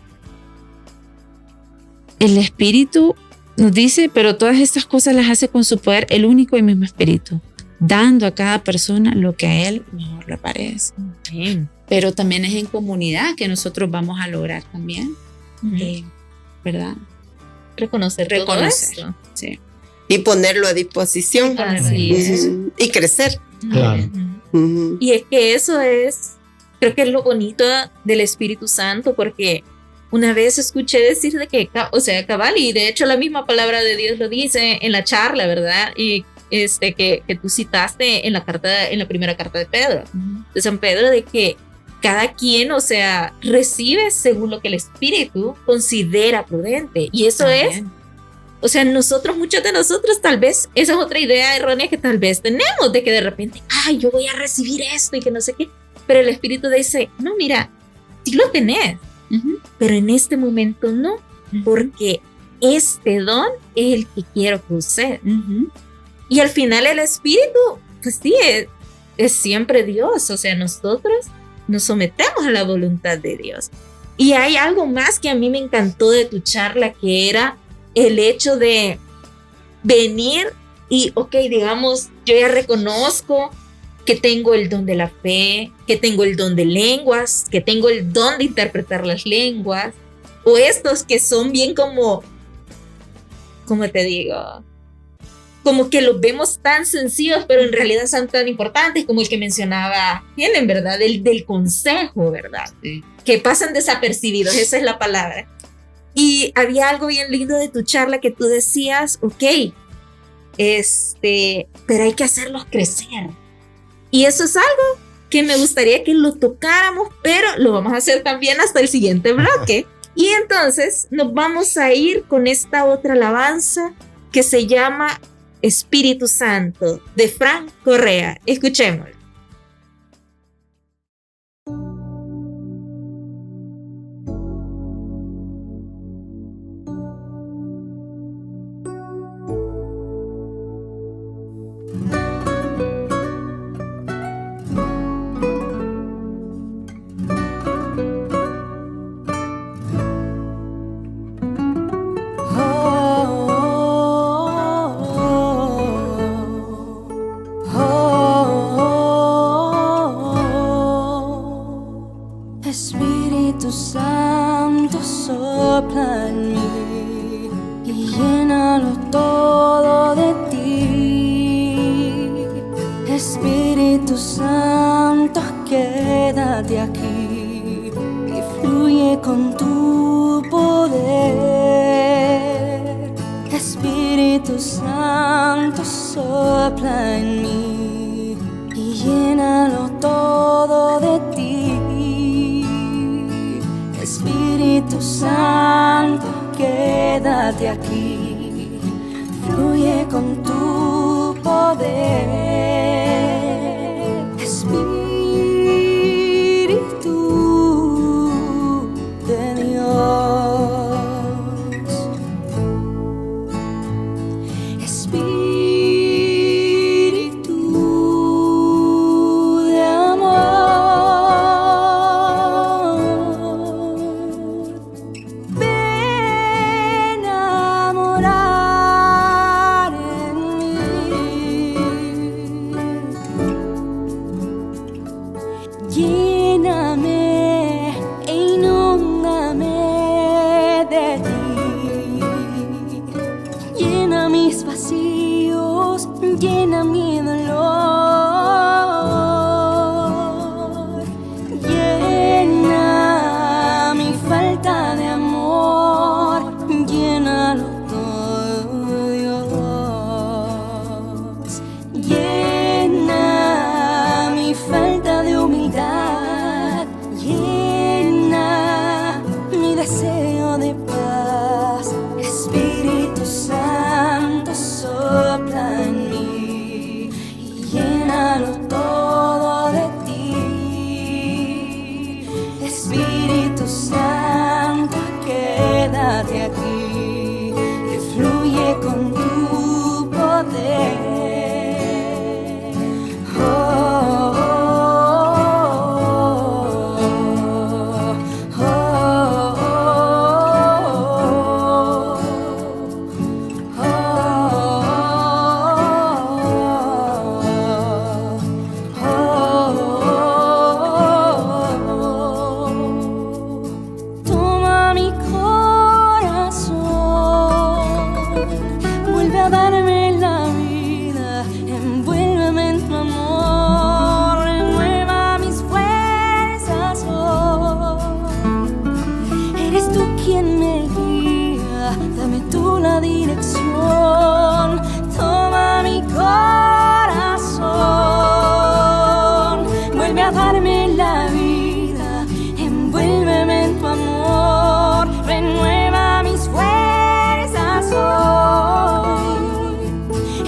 el Espíritu nos dice, pero todas estas cosas las hace con su poder, el único y mismo Espíritu, dando a cada persona lo que a él mejor le parece. Amén. Pero también es en comunidad que nosotros vamos a lograr también, ¿verdad? Reconocer todo esto. Sí. Y ponerlo a disposición. Así es. Y crecer. Claro. Y es que eso es, creo que es lo bonito del Espíritu Santo, porque una vez escuché decir de que, o sea, cabal, y de hecho la misma palabra de Dios lo dice en la charla, ¿verdad? Y que tú citaste en la primera carta de Pedro, de San Pedro, de que cada quien, o sea, recibe según lo que el Espíritu considera prudente. Y eso es, o sea, muchos de nosotros tal vez, esa es otra idea errónea que tal vez tenemos, de que de repente, ay, yo voy a recibir esto y que no sé qué. Pero el Espíritu dice, no, mira, sí lo tenés, pero en este momento no, porque este don es el que quiero que usted. Y al final el Espíritu, pues sí, es siempre Dios. O sea, nosotros nos sometemos a la voluntad de Dios. Y hay algo más que a mí me encantó de tu charla, que era el hecho de venir y, ok, digamos, yo ya reconozco que tengo el don de la fe, que tengo el don de lenguas, que tengo el don de interpretar las lenguas, o estos que son bien como te digo, como que los vemos tan sencillos, pero en realidad son tan importantes, como el que mencionaba Helen, ¿verdad? Del consejo, ¿verdad? Sí. Que pasan desapercibidos, esa es la palabra. Y había algo bien lindo de tu charla que tú decías, ok, pero hay que hacerlos crecer. Y eso es algo que me gustaría que lo tocáramos, pero lo vamos a hacer también hasta el siguiente bloque. Y entonces nos vamos a ir con esta otra alabanza que se llama Espíritu Santo, de Frank Correa. Escuchémoslo. quédate aquí y fluye con tu poder. Espíritu Santo, sopla en mí y llénalo todo de ti. Espíritu Santo, quédate aquí, fluye con tu poder. Espíritu de Dios, Espíritu de amor, ven a morar en mí. Lléname e inúndame de ti. Llena mis vacíos, llena mi dolor. Llena mi falta de amor, llénalo todo, Dios. Llena mi falta de humildad, llena mi deseo de paz. Espíritu Santo, sopla en mí y llénalo todo de ti. Espíritu Santo, quédate aquí y fluye con tu poder. Toma mi corazón, vuelve a darme la vida, envuélveme en tu amor, renueva mis fuerzas hoy. Eres tú quien me guía, dame tú la dirección. Toma mi corazón, vuelve a darme la vida, envuélveme en tu amor, renueva mis fuerzas hoy.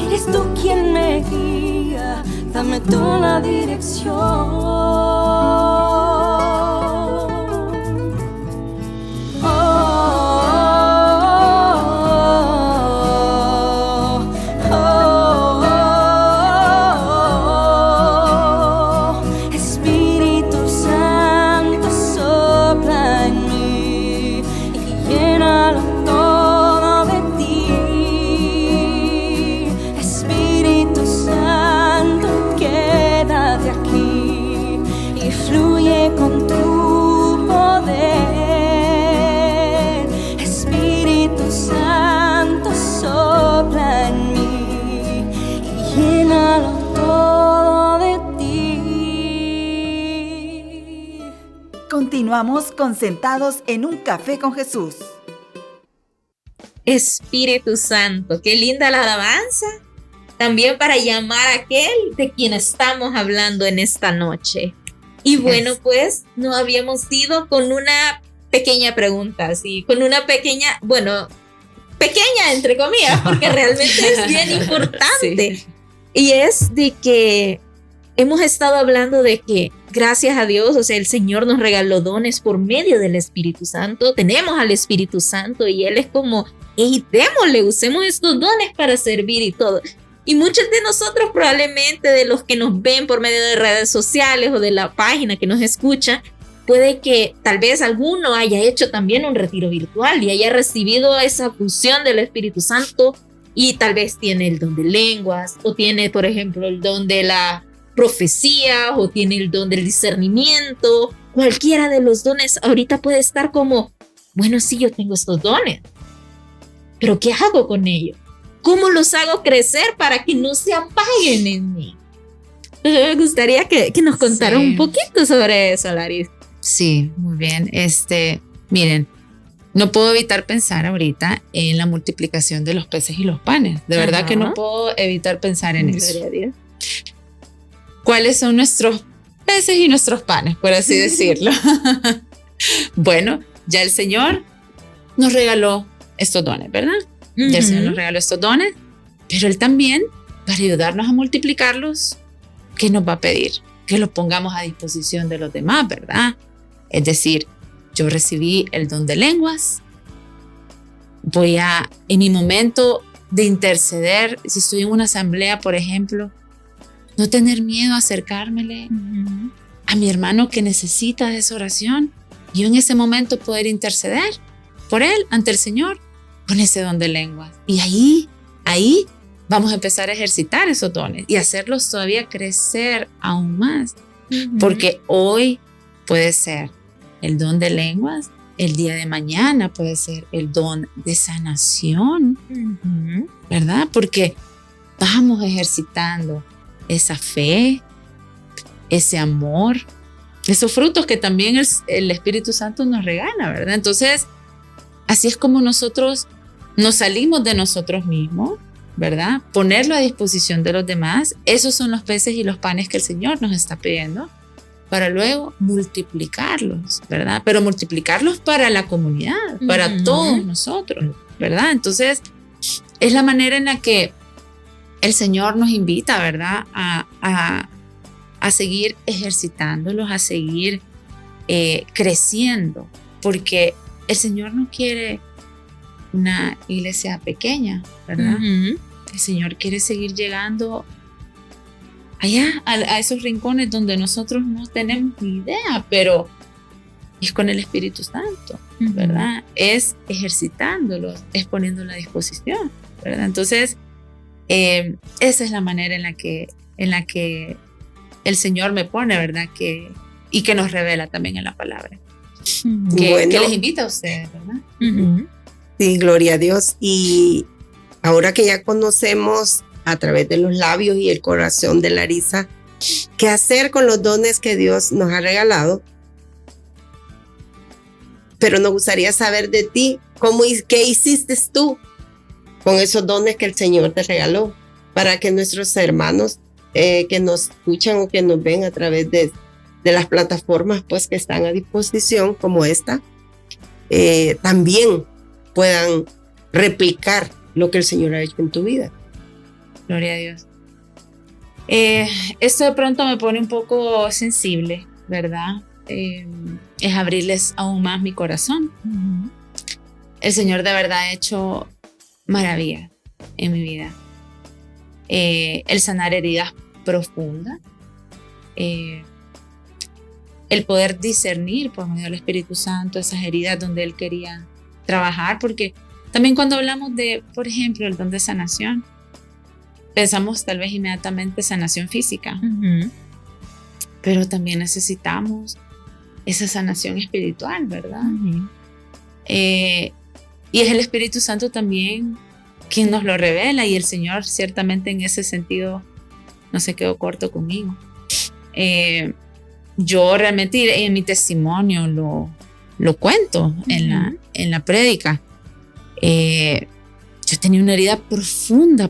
Eres tú quien me guía, dame tú la dirección. Espíritu Santo, sopla en mí y llénalo todo de ti. Espíritu Santo, quédate aquí y fluye con tu poder. Espíritu Santo, sopla en mí y llénalo todo de ti. Continuamos con Sentados en un Café con Jesús. Espíritu Santo, qué linda la alabanza. También para llamar a aquel de quien estamos hablando en esta noche. Y bueno, pues no habíamos ido con una pequeña pregunta, así, con una pequeña, bueno, pequeña entre comillas, porque realmente es bien importante. Sí. Y es de que hemos estado hablando de que gracias a Dios, o sea, el Señor nos regaló dones por medio del Espíritu Santo. Tenemos al Espíritu Santo y Él es como, hey, démosle, usemos estos dones para servir y todo. Y muchos de nosotros probablemente, de los que nos ven por medio de redes sociales o de la página que nos escucha, puede que tal vez alguno haya hecho también un retiro virtual y haya recibido esa fusión del Espíritu Santo y tal vez tiene el don de lenguas o tiene, por ejemplo, el don de la profecía o tiene el don del discernimiento. Cualquiera de los dones ahorita puede estar como, bueno, sí, yo tengo estos dones, pero ¿qué hago con ellos? ¿Cómo los hago crecer para que no se apaguen en mí? Me gustaría que nos contara Sí. un poquito sobre eso, Laris. Sí, muy bien. Miren, no puedo evitar pensar ahorita en la multiplicación de los peces y los panes. De verdad que no puedo evitar pensar en eso. Gloria a Dios. ¿Cuáles son nuestros peces y nuestros panes, por así decirlo? Bueno, ya el Señor nos regaló estos dones, ¿verdad? Ya el Señor nos regaló estos dones, pero Él también, para ayudarnos a multiplicarlos, ¿qué nos va a pedir? Que los pongamos a disposición de los demás, ¿verdad? Es decir, yo recibí el don de lenguas, voy a, en mi momento de interceder, si estoy en una asamblea, por ejemplo, no tener miedo a acercármele a mi hermano que necesita de esa oración, y yo en ese momento poder interceder por él ante el Señor con ese don de lenguas. Y ahí vamos a empezar a ejercitar esos dones y hacerlos todavía crecer aún más, porque hoy puede ser el don de lenguas, el día de mañana puede ser el don de sanación, ¿verdad? Porque vamos ejercitando esa fe, ese amor, esos frutos que también el Espíritu Santo nos regala, ¿verdad? Entonces, así es como nosotros nos salimos de nosotros mismos, ¿verdad? Ponerlo a disposición de los demás. Esos son los peces y los panes que el Señor nos está pidiendo para luego multiplicarlos, ¿verdad? Pero multiplicarlos para la comunidad, para todos nosotros, ¿verdad? Entonces, es la manera en la que el Señor nos invita, ¿verdad? A seguir ejercitándolos, a seguir creciendo, porque el Señor no quiere una iglesia pequeña, ¿verdad? El Señor quiere seguir llegando allá, a esos rincones donde nosotros no tenemos ni idea, pero es con el Espíritu Santo, ¿verdad? Es ejercitándolos, es poniéndolo a disposición, ¿verdad? Entonces, esa es la manera en la que el Señor me pone, ¿verdad? Y que nos revela también en la palabra. Que les invita a ustedes, ¿verdad? Sí, gloria a Dios. Y ahora que ya conocemos a través de los labios y el corazón de Larisa, ¿qué hacer con los dones que Dios nos ha regalado? Pero nos gustaría saber de ti, ¿qué hiciste tú con esos dones que el Señor te regaló? Para que nuestros hermanos que nos escuchan o que nos ven a través de las plataformas pues, que están a disposición, como esta, también puedan replicar lo que el Señor ha hecho en tu vida. Gloria a Dios. Esto de pronto me pone un poco sensible, ¿verdad? Es abrirles aún más mi corazón. El Señor de verdad ha hecho maravillas en mi vida. El sanar heridas profundas, el poder discernir por medio del Espíritu Santo esas heridas donde Él quería trabajar, porque también cuando hablamos de, por ejemplo, el don de sanación, pensamos tal vez inmediatamente sanación física, pero también necesitamos esa sanación espiritual, ¿verdad? Y es el Espíritu Santo también quien nos lo revela, y el Señor ciertamente en ese sentido no se quedó corto conmigo. Yo realmente en mi testimonio lo cuento en la prédica. Yo tenía una herida profunda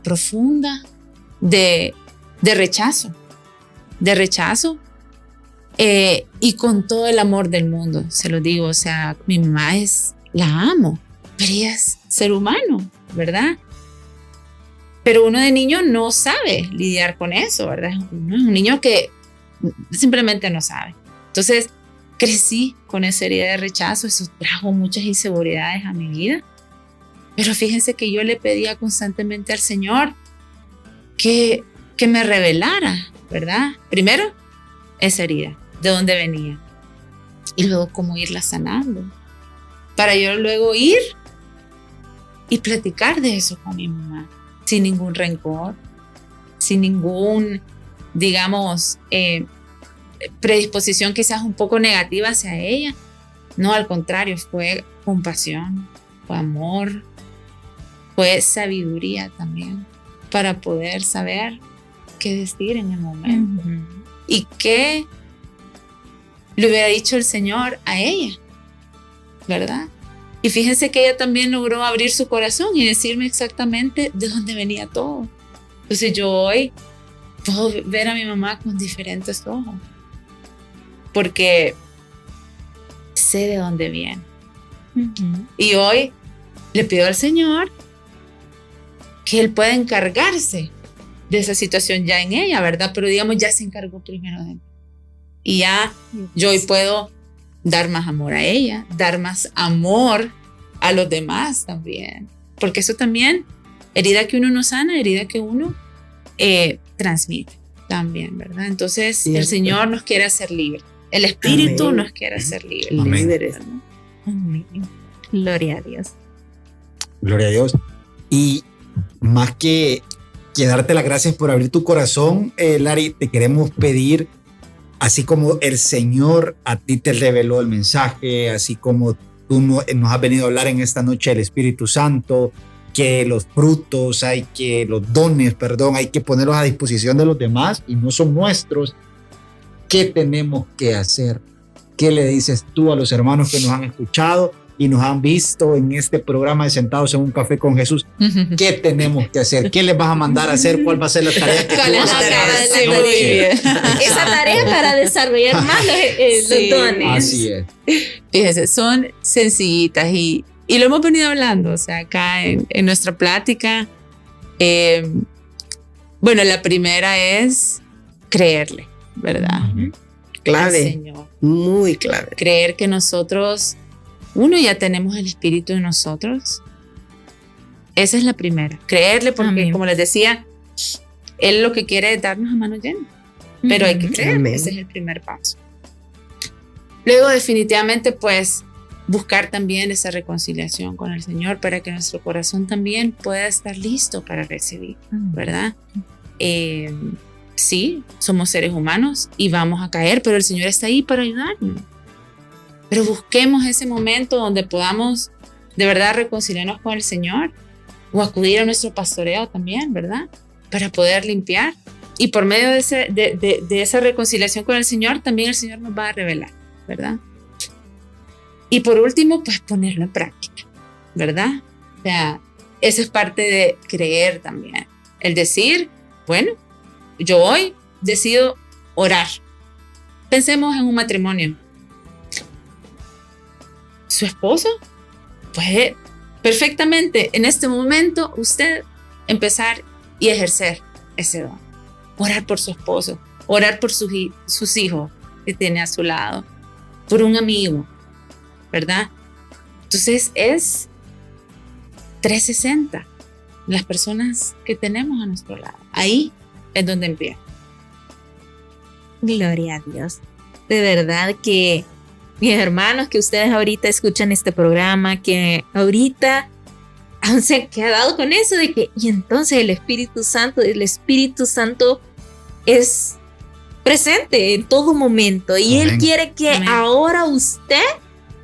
de rechazo, y con todo el amor del mundo, se lo digo, o sea, mi mamá la amo, pero ella es ser humano, ¿verdad? Pero uno de niño no sabe lidiar con eso, ¿verdad? Uno es un niño que simplemente no sabe. Entonces, crecí con esa herida de rechazo, eso trajo muchas inseguridades a mi vida. Pero fíjense que yo le pedía constantemente al Señor que me revelara, ¿verdad? Primero, esa herida, de dónde venía. Y luego cómo irla sanando. Para yo luego ir y platicar de eso con mi mamá. Sin ningún rencor, sin ningún, digamos, predisposición quizás un poco negativa hacia ella. No, al contrario, fue compasión, fue amor, fue sabiduría también para poder saber qué decir en el momento. Y qué le hubiera dicho el Señor a ella, ¿verdad? Y fíjense que ella también logró abrir su corazón y decirme exactamente de dónde venía todo. Entonces yo hoy puedo ver a mi mamá con diferentes ojos, porque sé de dónde viene. Y hoy le pido al Señor que Él pueda encargarse de esa situación ya en ella, ¿verdad? Pero digamos, ya se encargó primero de mí. Y ya yo hoy puedo dar más amor a ella, dar más amor a los demás también. Porque eso también, herida que uno no sana, herida que uno transmite también, ¿verdad? Entonces, el Señor nos quiere hacer libres. El Espíritu nos quiere hacer libres. Líderes. Amén. Gloria a Dios. Gloria a Dios. Y más que darte las gracias por abrir tu corazón, Lari, te queremos pedir, así como el Señor a ti te reveló el mensaje, así como tú nos has venido a hablar en esta noche del Espíritu Santo, que los frutos, los dones, hay que ponerlos a disposición de los demás y no son nuestros. ¿Qué tenemos que hacer? ¿Qué le dices tú a los hermanos que nos han escuchado y nos han visto en este programa de Sentados en un Café con Jesús? ¿Qué tenemos que hacer? ¿Qué les vas a mandar a hacer? ¿Cuál va a ser la tarea que tú vas a hacer? Esa tarea para desarrollar más los dones. Así es. Fíjense, son sencillitas y lo hemos venido hablando, o sea, acá en nuestra plática. Bueno, la primera es creerle, ¿verdad? Clave, Al Señor. muy clave. Creer que nosotros, uno, ya tenemos el Espíritu en nosotros. Esa es la primera. Creerle porque, Amén. como les decía, Él lo que quiere es darnos a mano llena. Pero hay que creer, Amén. ese es el primer paso. Luego, definitivamente, pues, buscar también esa reconciliación con el Señor para que nuestro corazón también pueda estar listo para recibir, ¿verdad? Sí, somos seres humanos y vamos a caer, pero el Señor está ahí para ayudarnos. Pero busquemos ese momento donde podamos de verdad reconciliarnos con el Señor o acudir a nuestro pastoreo también, ¿verdad? Para poder limpiar. Y por medio de esa reconciliación con el Señor, también el Señor nos va a revelar, ¿verdad? Y por último, pues ponerlo en práctica, ¿verdad? O sea, eso es parte de creer también. El decir, bueno, yo hoy decido orar. Pensemos en un matrimonio. Su esposo puede perfectamente en este momento usted empezar y ejercer ese don. Orar por su esposo, orar por sus hijos que tiene a su lado, por un amigo, ¿verdad? Entonces es 360 las personas que tenemos a nuestro lado. Ahí es donde empieza. Gloria a Dios. De verdad que mis hermanos que ustedes ahorita escuchan este programa, que ahorita aún se han quedado con eso de que, y entonces el Espíritu Santo es presente en todo momento y Amén. Él quiere que Amén. ahora usted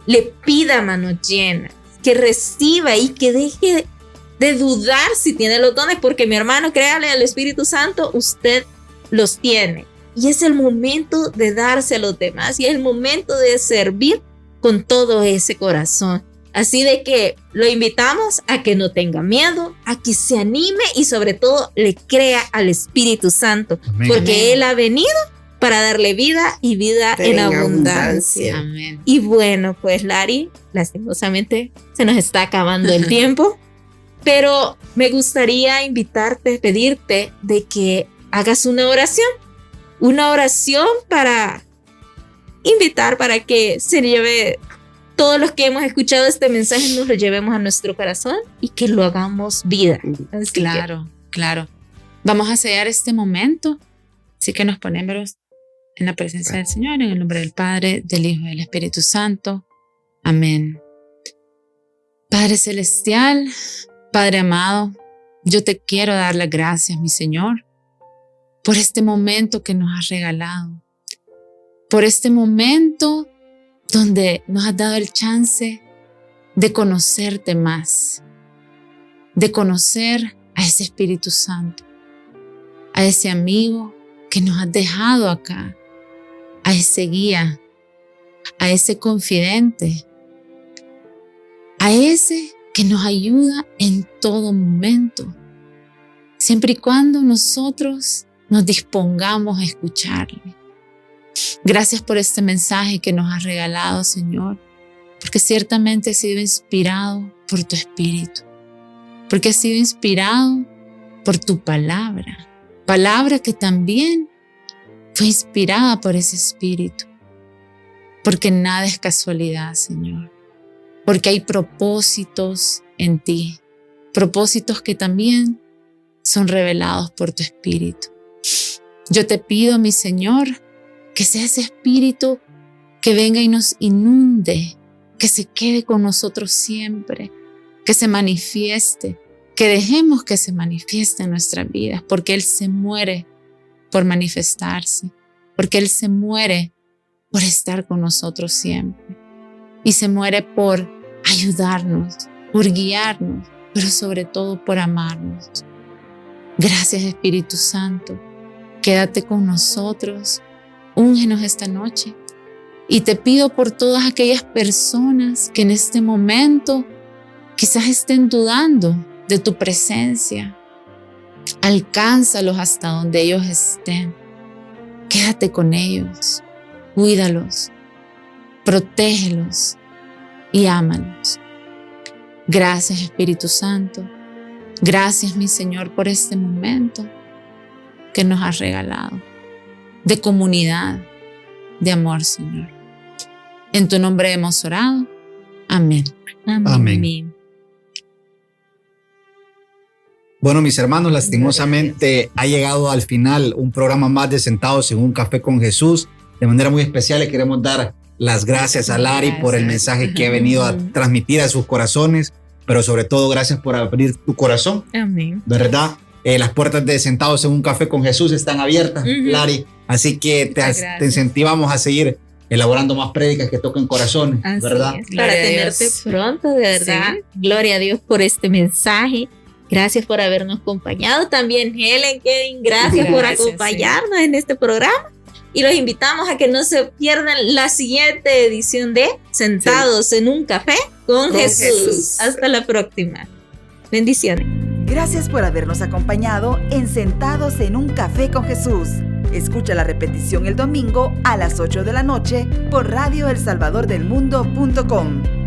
le pida manos llenas, que reciba y que deje de dudar si tiene los dones, porque mi hermano, créale al Espíritu Santo, usted los tiene. Y es el momento de darse a los demás y es el momento de servir con todo ese corazón. Así de que lo invitamos a que no tenga miedo, a que se anime y sobre todo le crea al Espíritu Santo. Amén. Porque Amén. Él ha venido para darle vida y vida en abundancia. Amén. Y bueno, pues Lari, lastimosamente se nos está acabando el tiempo, pero me gustaría invitarte, pedirte de que hagas una oración para invitar, para que se lleve todos los que hemos escuchado este mensaje, nos lo llevemos a nuestro corazón y que lo hagamos vida. Así que, Claro. Vamos a sellar este momento, así que nos ponemos en la presencia del Señor, en el nombre del Padre, del Hijo y del Espíritu Santo. Amén. Padre Celestial, Padre amado, yo te quiero dar las gracias, mi Señor, por este momento que nos has regalado, por este momento donde nos has dado el chance de conocerte más, de conocer a ese Espíritu Santo. a ese amigo que nos has dejado acá, a ese guía, a ese confidente, a ese que nos ayuda en todo momento, siempre y cuando nosotros nos dispongamos a escucharle. Gracias por este mensaje que nos has regalado, Señor, porque ciertamente he sido inspirado por tu Espíritu, porque he sido inspirado por tu palabra, palabra que también fue inspirada por ese Espíritu, porque nada es casualidad, Señor, porque hay propósitos en ti, propósitos que también son revelados por tu Espíritu. Yo te pido, mi Señor, que sea ese Espíritu que venga y nos inunde, que se quede con nosotros siempre, que se manifieste, que dejemos que se manifieste en nuestras vidas, porque Él se muere por manifestarse, porque Él se muere por estar con nosotros siempre y se muere por ayudarnos, por guiarnos, pero sobre todo por amarnos. Gracias, Espíritu Santo, quédate con nosotros, úngenos esta noche. Y te pido por todas aquellas personas que en este momento quizás estén dudando de tu presencia. Alcánzalos hasta donde ellos estén. Quédate con ellos, cuídalos, protégelos y ámalos. Gracias, Espíritu Santo. Gracias, mi Señor, por este momento que nos has regalado de comunidad, de amor, Señor. En tu nombre hemos orado. Amén. Amén. Bueno, mis hermanos, lastimosamente ha llegado al final un programa más de Sentados en un Café con Jesús. De manera muy especial le queremos dar las gracias a Lari por el mensaje que ha venido a transmitir a sus corazones, pero sobre todo gracias por abrir tu corazón. Amén. ¿Verdad? Las puertas de Sentados en un Café con Jesús están abiertas, Lari. Así que te incentivamos a seguir elaborando más prédicas que toquen corazones, así ¿verdad? Es, para tenerte pronto, de verdad. Sí. Gloria a Dios por este mensaje. Gracias por habernos acompañado. También Helen, Kevin, gracias por acompañarnos en este programa. Y los invitamos a que no se pierdan la siguiente edición de Sentados en un Café con Jesús. Hasta la próxima. Bendiciones. Gracias por habernos acompañado en Sentados en un Café con Jesús. Escucha la repetición el domingo a las 8 de la noche por radioelsalvadordelmundo.com.